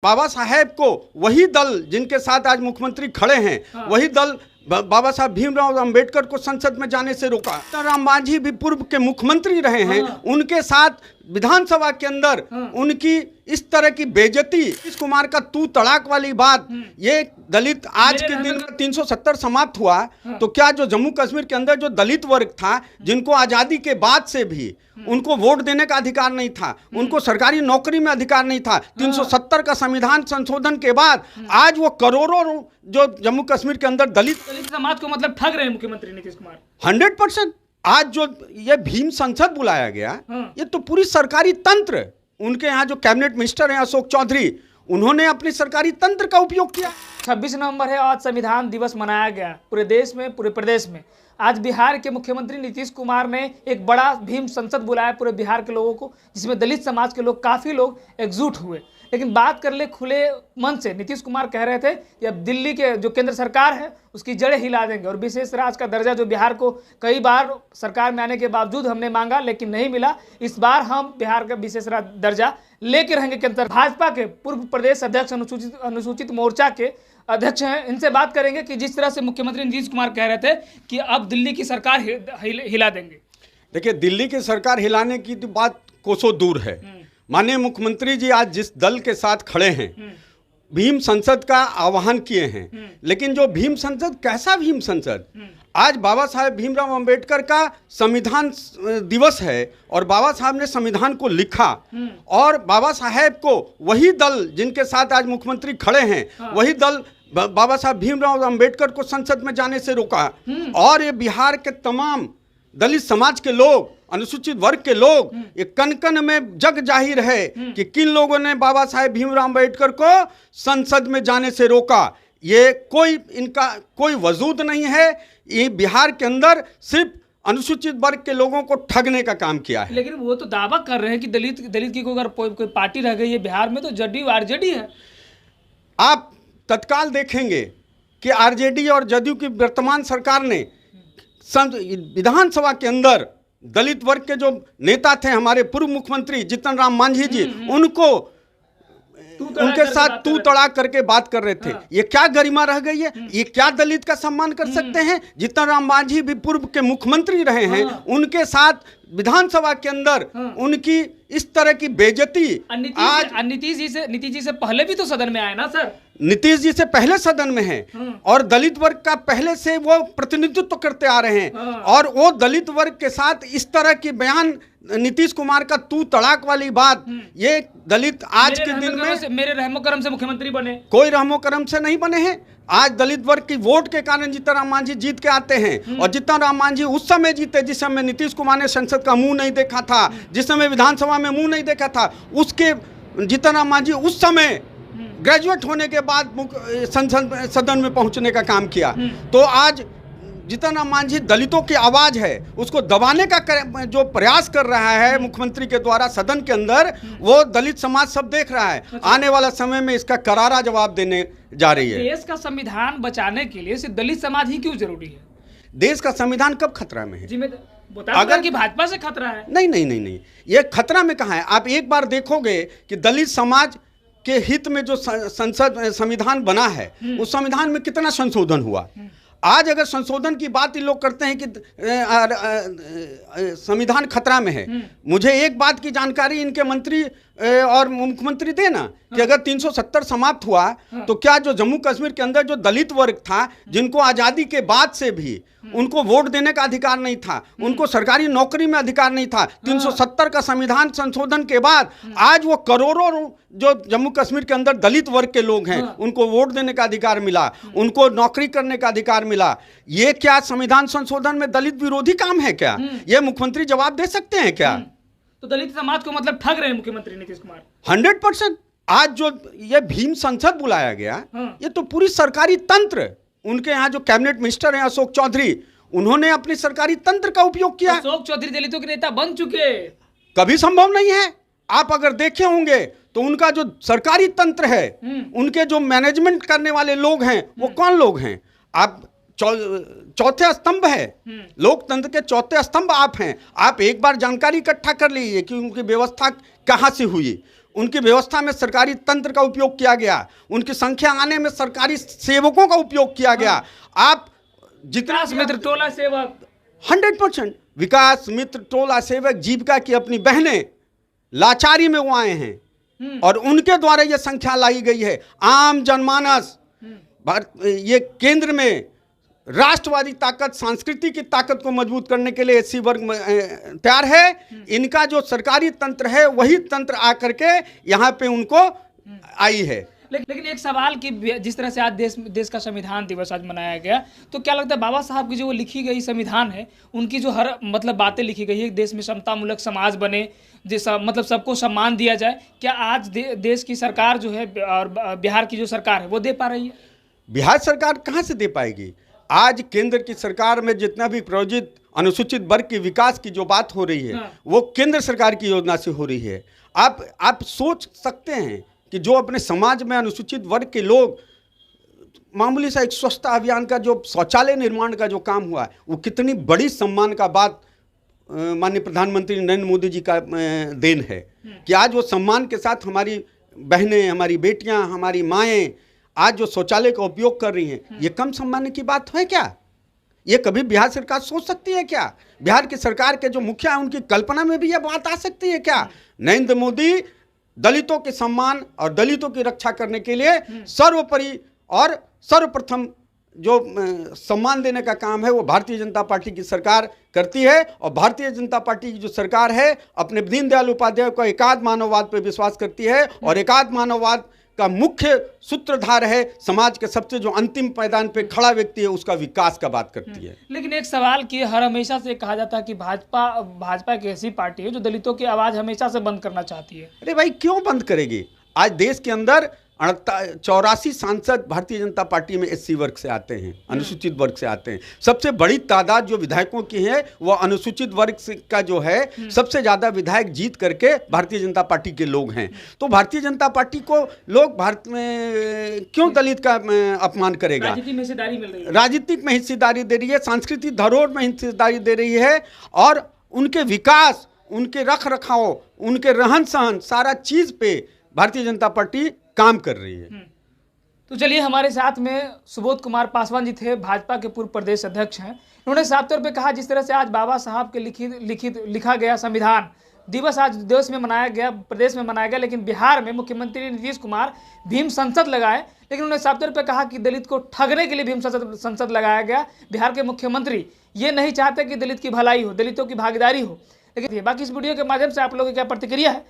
बाबा साहेब को वही दल जिनके साथ आज मुख्यमंत्री खड़े हैं, वही दल बाबा साहब भीमराव अम्बेडकर को संसद में जाने से रोका। राम मांझी भी पूर्व के मुख्यमंत्री रहे हैं, उनके साथ विधानसभा के अंदर उनकी इस तरह की बेइज्जती, नीतीश कुमार का तू तड़ाक वाली बात, ये दलित आज के दिन 370 समाप्त हुआ, तो क्या जो जम्मू कश्मीर के अंदर जो दलित वर्ग था, जिनको आज़ादी के बाद से भी उनको वोट देने का अधिकार नहीं था, उनको सरकारी नौकरी में अधिकार नहीं था, 370 का संविधान संशोधन के बाद आज वो करोड़ों जो जम्मू कश्मीर के अंदर दलित समाज को मतलब ठग रहे हैं मुख्यमंत्री नीतीश कुमार 100%। आज जो ये भीम संसद बुलाया गया, ये तो पूरी सरकारी तंत्र, उनके यहाँ जो कैबिनेट मिनिस्टर हैं अशोक चौधरी, उन्होंने अपनी सरकारी तंत्र का उपयोग किया। 26 नवंबर है, आज संविधान दिवस मनाया गया पूरे देश में, पूरे प्रदेश में। आज बिहार के मुख्यमंत्री नीतीश कुमार ने एक बड़ा भीम संसद बुलाया पूरे बिहार के लोगों को, जिसमें दलित समाज के लोग, काफ़ी लोग एकजुट हुए। लेकिन बात कर ले खुले मन से, नीतीश कुमार कह रहे थे कि अब दिल्ली के जो केंद्र सरकार है उसकी जड़ें हिला देंगे, और विशेष राज्य का दर्जा जो बिहार को कई बार सरकार में आने के बावजूद हमने मांगा लेकिन नहीं मिला, इस बार हम बिहार का विशेष राज्य दर्जा लेके रहेंगे केंद्र। भाजपा के पूर्व प्रदेश अध्यक्ष, अनुसूचित मोर्चा के अध्यक्ष हैं, इनसे बात करेंगे कि जिस तरह से मुख्यमंत्री नीतीश कुमार कह रहे थे कि अब दिल्ली की सरकार हिला देंगे। देखिए, दिल्ली की सरकार हिलाने की तो बात कोसों दूर है। माननीय मुख्यमंत्री जी आज जिस दल के साथ खड़े हैं, भीम संसद का आह्वान किए हैं, लेकिन जो भीम संसद, कैसा भीम संसद? आज बाबा साहेब भीमराव अंबेडकर का संविधान दिवस है और बाबा साहब ने संविधान को लिखा, और बाबा साहेब को वही दल जिनके साथ आज मुख्यमंत्री खड़े हैं, वही दल बाबा साहब भीमराव अम्बेडकर को संसद में जाने से रोका। और ये बिहार के तमाम दलित समाज के लोग, अनुसूचित वर्ग के लोग, ये कन कन में जग जाहिर है कि किन लोगों ने बाबा साहेब भीमराव अम्बेडकर को संसद में जाने से रोका। ये कोई इनका कोई वजूद नहीं है, ये बिहार के अंदर सिर्फ अनुसूचित वर्ग के लोगों को ठगने का काम किया है। लेकिन वो तो दावा कर रहे हैं कि दलित की अगर कोई पार्टी रह गई है बिहार में तो जदयू आरजेडी है। आप तत्काल देखेंगे कि आरजेडी और जदयू की वर्तमान सरकार ने विधानसभा के अंदर दलित वर्ग के जो नेता थे, हमारे पूर्व मुख्यमंत्री जीतन राम मांझी जी, उनको उनके साथ तू तड़ाक करके बात कर रहे थे। ये क्या गरिमा रह गई है? ये क्या दलित का सम्मान कर सकते हैं? जीतन राम मांझी भी पूर्व के मुख्यमंत्री रहे हैं, उनके साथ विधानसभा के अंदर उनकी इस तरह की बेइज्जती। आज नीतीश जी से पहले भी तो सदन में आए ना सर? नीतीश जी से पहले सदन में हैं और दलित वर्ग का पहले से वो प्रतिनिधित्व करते आ रहे हैं, और वो दलित वर्ग के साथ इस तरह की बयान, नीतीश कुमार का तू तड़ाक वाली बात, ये दलित आज के दिन में मेरे रहमो करम से मुख्यमंत्री बने, कोई रहमो करम से नहीं बने हैं। आज दलित वर्ग की वोट के कारण जीतन राम मांझी जीत के आते हैं, और जीतन राम मांझी उस समय जीते जिस समय नीतीश कुमार ने संसद का मुंह नहीं देखा था, जिस समय विधानसभा में मुंह नहीं देखा था। उसके जीतन राम मांझी उस समय ग्रेजुएट होने के बाद संसद सदन में पहुंचने का काम किया। तो आज जीतन राम मांझी दलितों की आवाज है, उसको दबाने का जो प्रयास कर रहा है मुख्यमंत्री के द्वारा सदन के अंदर, वो दलित समाज सब देख रहा है। आने वाला समय में इसका करारा जवाब देने जा रही है। देश का संविधान बचाने के लिए सिर्फ दलित समाज ही क्यों जरूरी है? देश का संविधान कब खतरा में है? अगर कि भाजपा से खतरा है? नहीं, ये खतरा में कहाँ है? आप एक बार देखोगे कि दलित समाज के हित में जो संविधान बना है, उस संविधान में कितना संशोधन हुआ। आज अगर संशोधन की बात ये लोग करते हैं कि संविधान खतरा में है, मुझे एक बात की जानकारी इनके मंत्री और मुख्यमंत्री देना कि अगर 370 समाप्त हुआ, तो क्या जो जम्मू कश्मीर के अंदर जो दलित वर्ग था, जिनको आज़ादी के बाद से भी उनको वोट देने का अधिकार नहीं था, उनको सरकारी नौकरी में अधिकार नहीं था, 370 का संविधान संशोधन के बाद आज वो करोड़ों जो जम्मू कश्मीर के अंदर दलित वर्ग के लोग हैं, उनको वोट देने का अधिकार मिला, उनको नौकरी करने का अधिकार मिला। ये क्या संविधान संशोधन में दलित विरोधी काम है क्या? ये मुख्यमंत्री जवाब दे सकते हैं क्या? तो दलित समाज को मतलब ठग रहे हैं मुख्यमंत्री नीतीश कुमार 100%। आज जो ये भीम संसद बुलाया गया, ये तो पूरी सरकारी तंत्र, उनके यहाँ जो कैबिनेट मिनिस्टर हैं अशोक चौधरी, उन्होंने अपनी सरकारी तंत्र का उपयोग किया। अशोक चौधरी दलितों के नेता बन चुके, कभी संभव नहीं है। आप अगर देखे होंगे तो उनका जो सरकारी तंत्र है, उनके जो मैनेजमेंट करने वाले लोग हैं, वो कौन लोग हैं? आप चौथे स्तंभ है, लोकतंत्र के चौथे स्तंभ आप हैं। आप एक बार जानकारी इकट्ठा कर लीजिए कि उनकी व्यवस्था कहाँ से हुई, उनकी व्यवस्था में सरकारी तंत्र का उपयोग किया गया, उनकी संख्या आने में सरकारी सेवकों का उपयोग किया गया। आप जितना मित्र टोला सेवक 100% विकास मित्र टोला सेवक जीविका की अपनी बहनें लाचारी में वो आए हैं और उनके द्वारा ये संख्या लाई गई है। आम जनमानस ये केंद्र में राष्ट्रवादी ताकत, संस्कृति की ताकत को मजबूत करने के लिए एससी वर्ग तैयार है। इनका जो सरकारी तंत्र है वही तंत्र आकर के यहाँ पे उनको आई है। लेकिन एक सवाल कि जिस तरह से आज देश का संविधान दिवस आज मनाया गया, तो क्या लगता है बाबा साहब की जो वो लिखी गई संविधान है, उनकी जो हर मतलब बातें लिखी गई है, देश में समतामूलक समाज बने, जैसा मतलब सबको सम्मान दिया जाए, क्या आज देश की सरकार जो है और बिहार की जो सरकार है वो दे पा रही है? बिहार सरकार कहाँ से दे पाएगी? आज केंद्र की सरकार में जितना भी प्रायोजित अनुसूचित वर्ग के विकास की जो बात हो रही है वो केंद्र सरकार की योजना से हो रही है। आप सोच सकते हैं कि जो अपने समाज में अनुसूचित वर्ग के लोग, मामूली सा एक स्वच्छता अभियान का जो शौचालय निर्माण का जो काम हुआ है, वो कितनी बड़ी सम्मान का बात माननीय प्रधानमंत्री नरेंद्र मोदी जी का देन है कि आज वो सम्मान के साथ हमारी बहनें, हमारी बेटियां, हमारी माएँ आज जो शौचालय का उपयोग कर रही हैं। ये कम सम्मान की बात है क्या? ये कभी बिहार सरकार सोच सकती है क्या? बिहार की सरकार के जो मुखिया हैं उनकी कल्पना में भी ये बात आ सकती है क्या? नरेंद्र मोदी दलितों के सम्मान और दलितों की रक्षा करने के लिए सर्वोपरि और सर्वप्रथम जो सम्मान देने का काम है वो भारतीय जनता पार्टी की सरकार करती है। और भारतीय जनता पार्टी की जो सरकार है अपने दीनदयाल उपाध्याय को एकात्म मानववाद पर विश्वास करती है और एकात्म मानववाद का मुख्य सूत्रधार है, समाज के सबसे जो अंतिम पायदान पे खड़ा व्यक्ति है उसका विकास का बात करती है। लेकिन एक सवाल कि हर हमेशा से कहा जाता है कि भाजपा एक ऐसी पार्टी है जो दलितों की आवाज हमेशा से बंद करना चाहती है। अरे भाई क्यों बंद करेगी? आज देश के अंदर 84 सांसद भारतीय जनता पार्टी में एससी वर्ग से आते हैं, अनुसूचित वर्ग से आते हैं। सबसे बड़ी तादाद जो विधायकों की है वो अनुसूचित वर्ग का जो है सबसे ज़्यादा विधायक जीत करके भारतीय जनता पार्टी के लोग हैं। तो भारतीय जनता पार्टी को लोग भारत में क्यों दलित का अपमान करेगा? राजनीति में हिस्सेदारी मिल रही है, राजनीतिक में हिस्सेदारी दे रही है, सांस्कृतिक धरोहर में हिस्सेदारी दे रही है और उनके विकास, उनके रख रखाव, उनके रहन सहन सारा चीज़ पे भारतीय जनता पार्टी काम कर रही है। तो चलिए, हमारे साथ में सुबोध कुमार पासवान जी थे, भाजपा के पूर्व प्रदेश अध्यक्ष हैं। उन्होंने साफ तौर पे कहा जिस तरह से आज बाबा साहब के लिखा गया संविधान दिवस आज देश में मनाया गया, प्रदेश में मनाया गया, लेकिन बिहार में मुख्यमंत्री नीतीश कुमार भीम संसद लगाए। लेकिन उन्होंने साफ तौर पे कहा कि दलित को ठगने के लिए भीम संसद लगाया गया। बिहार के मुख्यमंत्री ये नहीं चाहते कि दलित की भलाई हो, दलितों की भागीदारी हो। लेकिन बाकी इस वीडियो के माध्यम से आप लोगों की क्या प्रतिक्रिया है